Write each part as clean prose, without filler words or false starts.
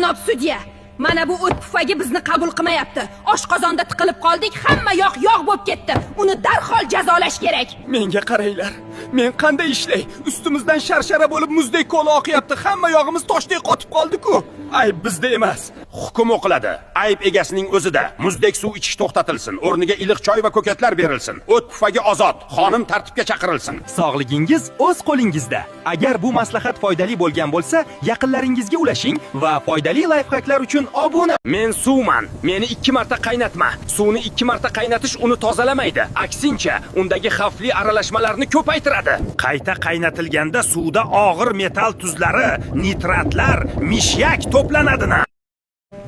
Janob sudya, mana bu o't pufagi bizni qabul qilmayapti. Oshqozonda tiqilib qoldik, hamma yoq yog' bo'lib ketdi. Uni darhol jazolash kerak. Menga qaranglar. Men qanday ishlay? Ustimizdan sharshara bo'lib muzdek ko'la oqyapti. Hamma yog'imiz toshdek qotib qoldi-ku. Ayb bizda emas. Hukm o'qiladi. Ayb egasining o'zida. Muzdek suv ichish to'xtatilsin. O'rniga iliq choy va ko'katlar berilsin. O't pufagi ozod. Xonim tartibga chaqirilsin. Sog'ligingiz o'z qo'lingizda. Agar bu maslahat foydali bo'lgan bo'lsa, yaqinlaringizga ulashing va foydali layfhaklar uchun obuna. Men suvman. Meni 2 marta qaynatma. Suvni 2 marta qaynatish uni tozalamaydi. Aksincha, undagi xavfli aralashmalarni ko'paytiradi. Qayta qaynatilganda suvda og'ir metall tuzlari, nitratlar, mishyak to'planadi.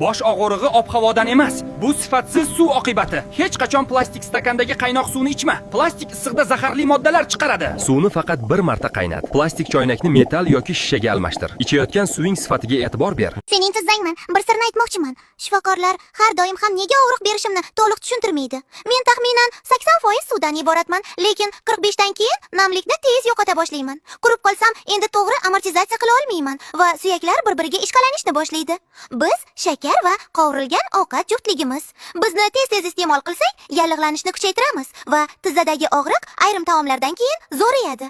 Bosh og'rig'i ob-havodan emas, bu sifatsiz suv oqibati. Hech qachon plastik stakandagi qaynoq suvni ichma. Plastik issiqda zaharli moddalar chiqaradi. Suvni faqat bir marta qaynat. Plastik choynakni metall yoki shishaga almashtir. Ichayotgan suving sifatiga e'tibor ber. Sen intizangman, bir sirni aytmoqchiman. Shifokorlar har doim ham nega og'riq berishimni to'liq tushuntirmaydi. Men taxminan 80% suvdan iboratman, lekin 45 dan keyin namlikni tez yo'qota boshlayman. Qurib qolsam, endi to'g'ri amortizatsiya qila olmayman va suyaklar bir-biriga ishqalanishni boshlaydi. Biz shakar va qovurilgan ovqat juftligimiz. Bizni tez-tez iste'mol qilsak, yallig'lanishni kuchaytiramiz va tizzadagi og'riq ayrim taomlardan keyin zo'rayadi.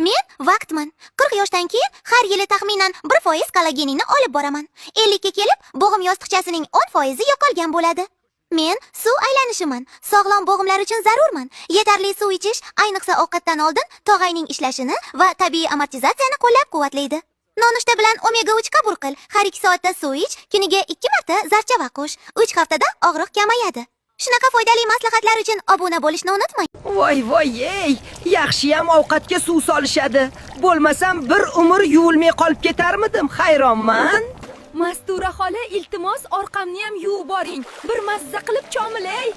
Men vaqtman. 40 yoshdan keyin har yili taxminan 1% kollagenini olib boraman. 50 ga kelib, bo'g'im yostiqchasining 10% yo'qolgan bo'ladi. Men suv aylanishiman. Sog'lom bo'g'imlar uchun zarurman. Yetarli suv ichish, ayniqsa ovqatdan oldin tog'ayning ishlashini va tabiiy amortizatsiyani qo'llab-quvvatlaydi. Nonushta bilan omega 3 qabul qil. Har 2 soatda suv ich, kuniga 2 marta zarchava qo'sh. 3 haftada og'riq kamayadi. Shunaqa foydali maslahatlar uchun obuna bo'lishni unutmang. Voy, ey, yaxshiyam ovqatga suv solishadi. Bo'lmasam bir umr yuvilmay qolib ketarmidim, hayronman. Mastura xola, iltimos orqamni ham yuvib boring. Bir mazza qilib chomilay.